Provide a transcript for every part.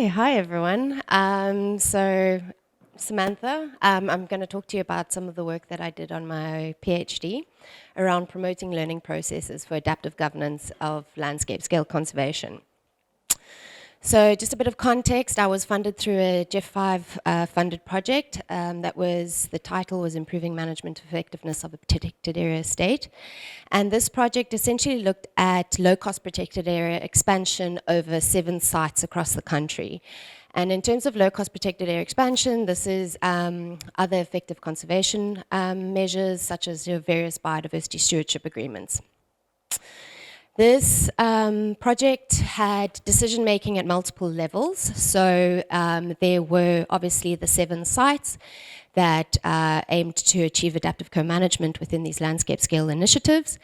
Hi everyone. So Samantha, I'm going to talk to you about some of the work that I did on my PhD around promoting learning processes for adaptive governance of landscape scale conservation. So just a bit of context, I was funded through a GEF 5 funded project the title was Improving Management Effectiveness of a Protected Area Estate. And this project essentially looked at low-cost protected area expansion over 7 sites across the country. And in terms of low-cost protected area expansion, this is other effective conservation measures, such as your various biodiversity stewardship agreements. This project had decision-making at multiple levels. So there were obviously the 7 sites that aimed to achieve adaptive co-management within these landscape scale initiatives.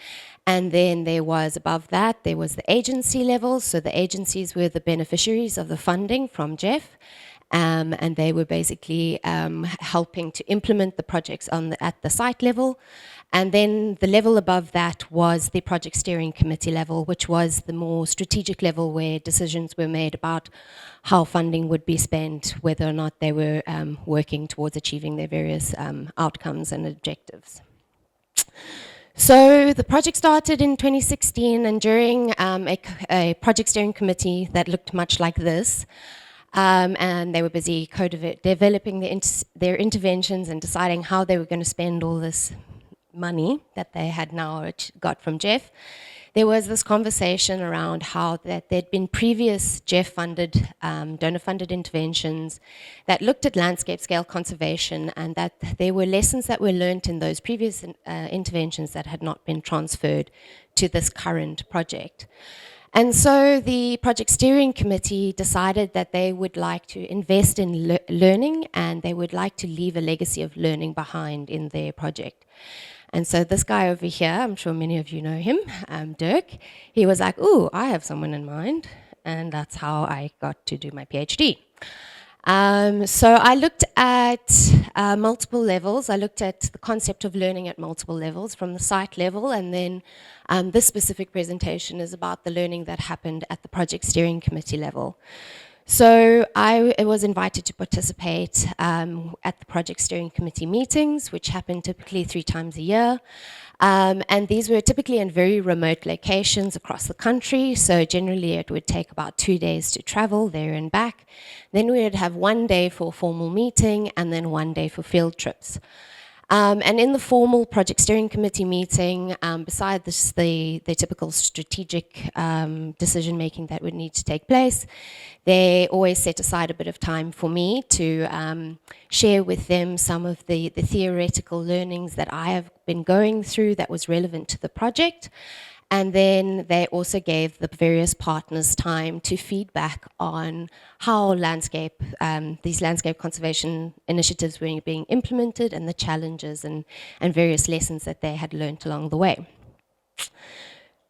And then there was, above that, there was the agency level. So the agencies were the beneficiaries of the funding from GEF. And they were basically helping to implement the projects at the site level. And then the level above that was the project steering committee level, which was the more strategic level where decisions were made about how funding would be spent, whether or not they were working towards achieving their various outcomes and objectives. So the project started in 2016, and during a project steering committee that looked much like this, and they were busy developing their interventions and deciding how they were going to spend all this money that they had now got from GEF. There was this conversation around how that there'd been previous GEF-funded, donor-funded interventions that looked at landscape scale conservation, and that there were lessons that were learnt in those previous interventions that had not been transferred to this current project. And so the project steering committee decided that they would like to invest in learning, and they would like to leave a legacy of learning behind in their project. And so this guy over here, I'm sure many of you know him, Dirk, he was like, ooh, I have someone in mind. And that's how I got to do my PhD. So I looked at multiple levels. I looked at the concept of learning at multiple levels, from the site level, and then this specific presentation is about the learning that happened at the project steering committee level. So I was invited to participate at the project steering committee meetings, which happen typically 3 times a year. And these were typically in very remote locations across the country. So generally it would take about 2 days to travel there and back. Then we would have 1 day for a formal meeting and then 1 day for field trips. And in the formal project steering committee meeting, besides the typical strategic decision-making that would need to take place, they always set aside a bit of time for me to share with them some of the theoretical learnings that I have been going through that was relevant to the project. And then they also gave the various partners time to feedback on how these landscape conservation initiatives were being implemented, and the challenges and various lessons that they had learned along the way.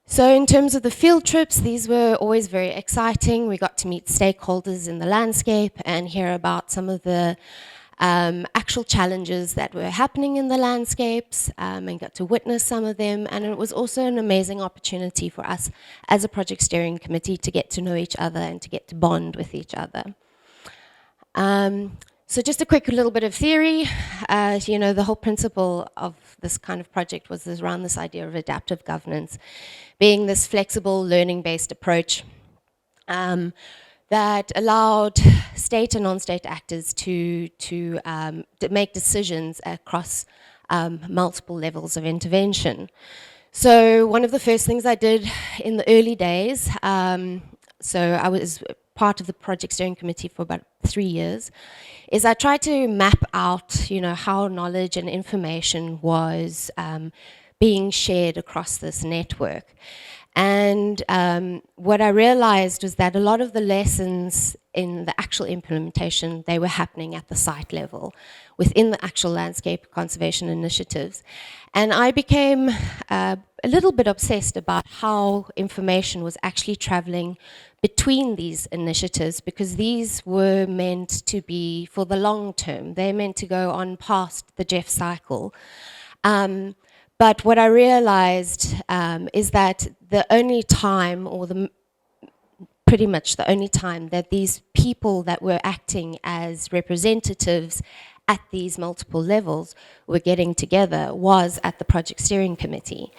So in terms of the field trips, these were always very exciting. We got to meet stakeholders in the landscape and hear about some of the actual challenges that were happening in the landscapes, and got to witness some of them. And it was also an amazing opportunity for us as a project steering committee to get to know each other and to get to bond with each other. So just a quick little bit of theory. You know, the whole principle of this kind of project was around this idea of adaptive governance, being this flexible learning-based approach that allowed state and non-state actors to make decisions across multiple levels of intervention. So one of the first things I did in the early days, so I was part of the project steering committee for about 3 years, is I tried to map out, you know, how knowledge and information was being shared across this network. And what I realized was that a lot of the lessons in the actual implementation, they were happening at the site level, within the actual landscape conservation initiatives. And I became a little bit obsessed about how information was actually traveling between these initiatives, because these were meant to be for the long term. They're meant to go on past the GEF cycle. But what I realized is that the only time, or the pretty much the only time that these people that were acting as representatives at these multiple levels were getting together was at the project steering committee.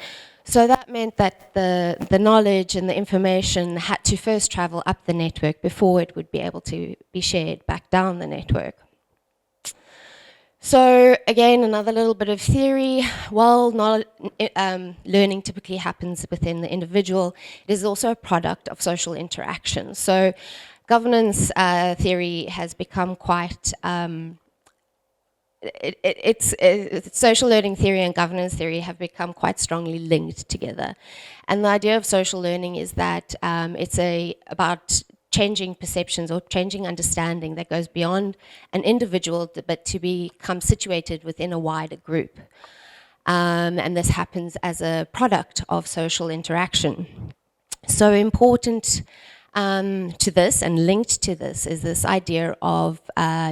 So that meant that the knowledge and the information had to first travel up the network before it would be able to be shared back down the network. So again, another little bit of theory. While learning typically happens within the individual, it is also a product of social interaction. So governance theory has become quite, social learning theory and governance theory have become quite strongly linked together. And the idea of social learning is that it's about changing perceptions or changing understanding that goes beyond an individual, but to become situated within a wider group. And this happens as a product of social interaction. So important to this and linked to this is this idea of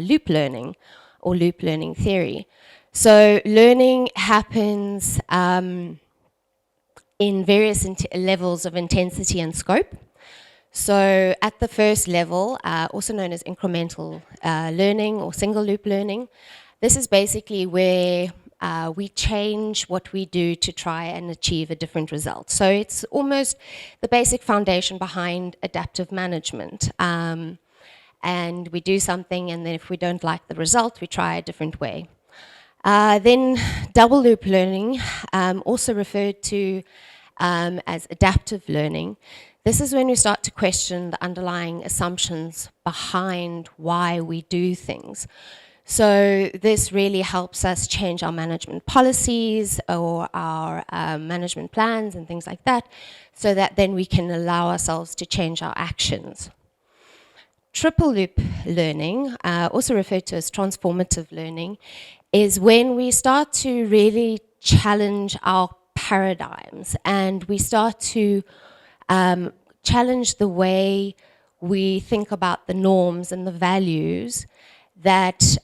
loop learning or loop learning theory. So learning happens in various levels of intensity and scope. So at the first level, also known as incremental learning or single loop learning, this is basically where we change what we do to try and achieve a different result. So it's almost the basic foundation behind adaptive management. And we do something, and then if we don't like the result, we try a different way. Then double loop learning, also referred to as adaptive learning. This is when we start to question the underlying assumptions behind why we do things. So this really helps us change our management policies or our management plans and things like that, so that then we can allow ourselves to change our actions. Triple loop learning, also referred to as transformative learning, is when we start to really challenge our paradigms and we start to challenge the way we think about the norms and the values that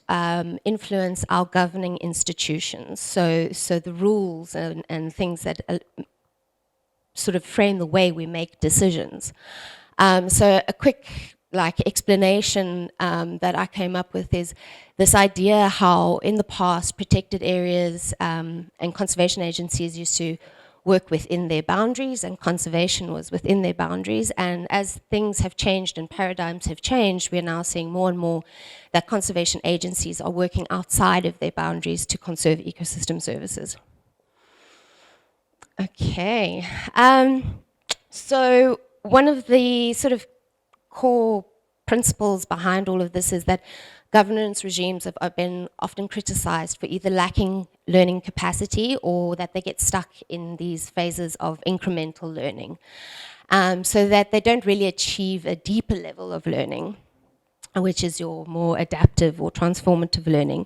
influence our governing institutions. So the rules and things that sort of frame the way we make decisions. So a quick explanation that I came up with is this idea how in the past protected areas and conservation agencies used to work within their boundaries and conservation was within their boundaries, and as things have changed and paradigms have changed, we're now seeing more and more that conservation agencies are working outside of their boundaries to conserve ecosystem services. Okay, so one of the sort of core principles behind all of this is that governance regimes have been often criticized for either lacking learning capacity or that they get stuck in these phases of incremental learning, so that they don't really achieve a deeper level of learning, which is your more adaptive or transformative learning.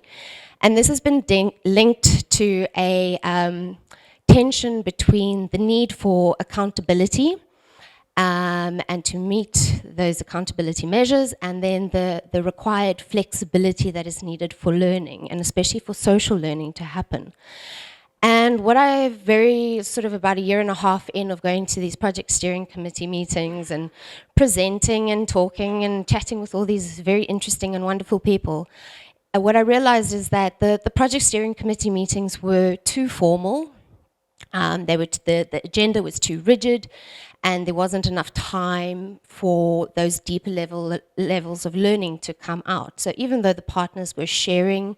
And this has been linked to a tension between the need for accountability and to meet those accountability measures, and then the required flexibility that is needed for learning, and especially for social learning to happen. And what I've about a year and a half in of going to these project steering committee meetings and presenting and talking and chatting with all these very interesting and wonderful people, what I realized is that the project steering committee meetings were too formal. The agenda was too rigid, and there wasn't enough time for those deeper levels of learning to come out. So even though the partners were sharing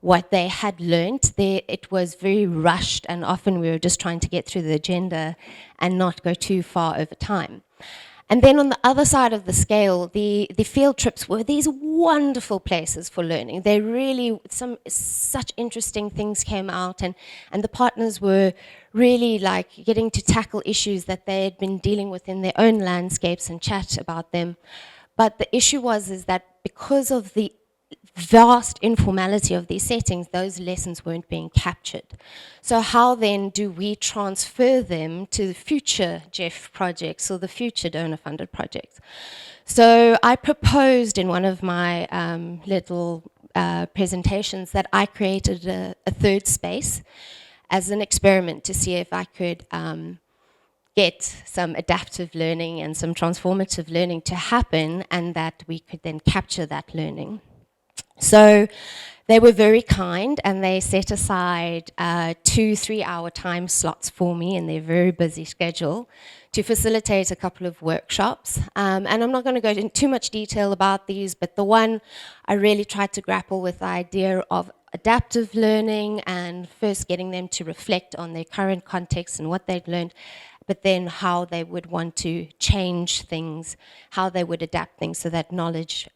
what they had learned, it was very rushed, and often we were just trying to get through the agenda and not go too far over time. And then on the other side of the scale, the field trips were these wonderful places for learning. They really, such interesting things came out, and the partners were really getting to tackle issues that they had been dealing with in their own landscapes and chat about them. But the issue is that because of the vast informality of these settings, those lessons weren't being captured. So how then do we transfer them to the future GEF projects or the future donor-funded projects? So I proposed in one of my little presentations that I created a third space as an experiment to see if I could get some adaptive learning and some transformative learning to happen, and that we could then capture that learning. So they were very kind, and they set aside 2 3-hour time slots for me in their very busy schedule to facilitate a couple of workshops. And I'm not going to go into too much detail about these, but the one I really tried to grapple with the idea of adaptive learning and first getting them to reflect on their current context and what they'd learned, but then how they would want to change things, how they would adapt things so that knowledge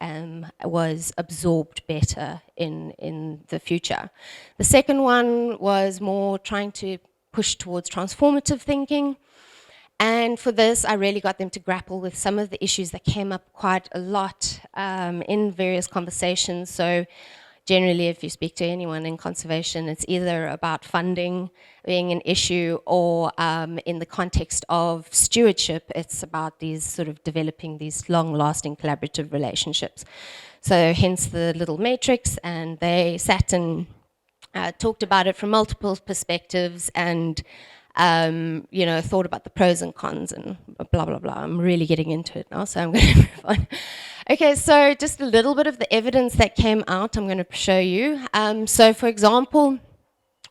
was absorbed better in the future. The second one was more trying to push towards transformative thinking. And for this, I really got them to grapple with some of the issues that came up quite a lot in various conversations. So generally, if you speak to anyone in conservation, it's either about funding being an issue, or in the context of stewardship, it's about these sort of developing these long-lasting collaborative relationships. So hence the little matrix, and they sat and talked about it from multiple perspectives, and thought about the pros and cons and blah, blah, blah. I'm really getting into it now, so I'm going to move on. Okay, so just a little bit of the evidence that came out I'm going to show you. So for example,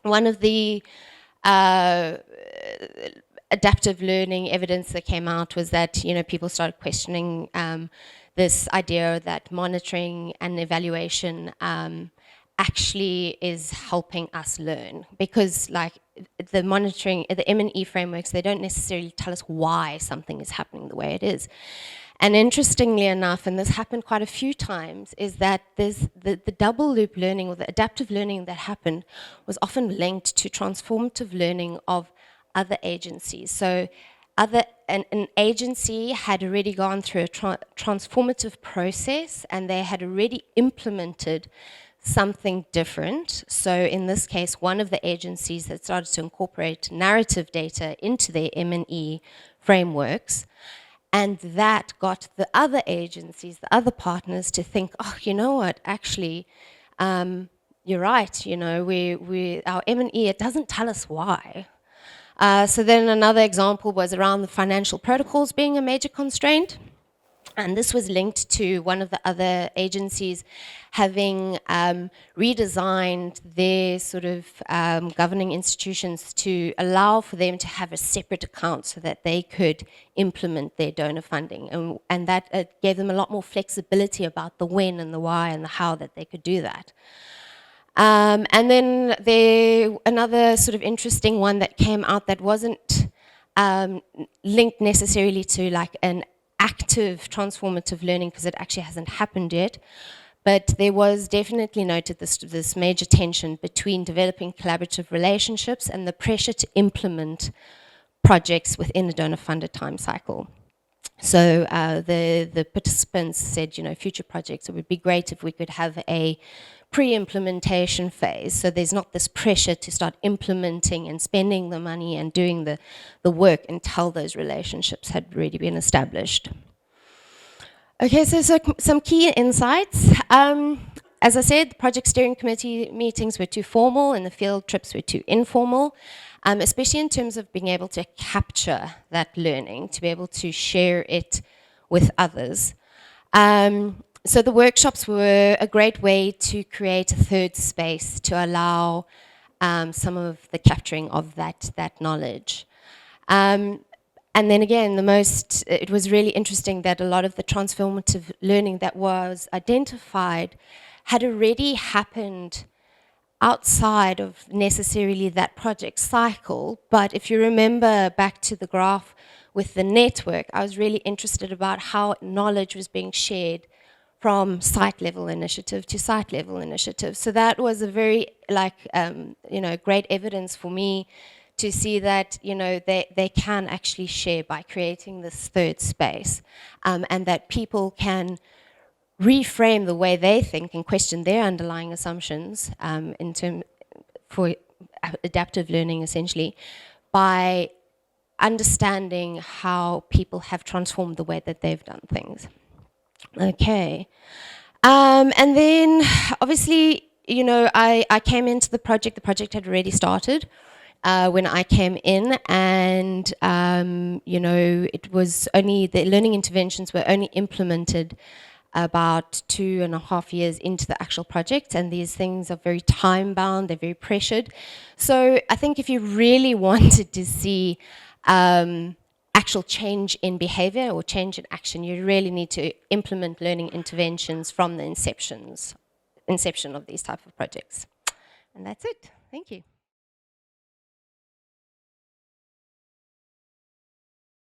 one of the adaptive learning evidence that came out was that, people started questioning this idea that monitoring and evaluation actually is helping us learn, because like the monitoring, the M&E frameworks, they don't necessarily tell us why something is happening the way it is. And interestingly enough, and this happened quite a few times, is that there's the double loop learning, or the adaptive learning that happened, was often linked to transformative learning of other agencies. So an agency had already gone through a transformative process, and they had already implemented something different. So in this case, one of the agencies that started to incorporate narrative data into their M&E frameworks, and that got the other agencies, the other partners, to think, oh, you know what, actually, you're right, our M&E, it doesn't tell us why. So then another example was around the financial protocols being a major constraint. And this was linked to one of the other agencies having redesigned their sort of governing institutions to allow for them to have a separate account so that they could implement their donor funding. And that gave them a lot more flexibility about the when and the why and the how that they could do that. And then another sort of interesting one that came out that wasn't linked necessarily to like an active transformative learning, because it actually hasn't happened yet, but there was definitely noted this major tension between developing collaborative relationships and the pressure to implement projects within a donor-funded time cycle. So the participants said, future projects, it would be great if we could have a pre-implementation phase, so there's not this pressure to start implementing and spending the money and doing the work until those relationships had already been established. Okay, so some key insights. As I said, the project steering committee meetings were too formal and the field trips were too informal, especially in terms of being able to capture that learning, to be able to share it with others. So the workshops were a great way to create a third space to allow some of the capturing of that knowledge. And then again, it was really interesting that a lot of the transformative learning that was identified had already happened outside of necessarily that project cycle. But if you remember back to the graph with the network, I was really interested about how knowledge was being shared from site level initiative to site level initiative. So that was a very great evidence for me to see that they can actually share by creating this third space, and that people can reframe the way they think and question their underlying assumptions for adaptive learning, essentially, by understanding how people have transformed the way that they've done things. Okay. And then, obviously, I came into the project had already started, when I came in, and it was only the learning interventions were only implemented about 2.5 years into the actual project, and these things are very time bound, they're very pressured. So I think if you really wanted to see actual change in behavior or change in action, you really need to implement learning interventions from the inception of these type of projects. And that's it. Thank you.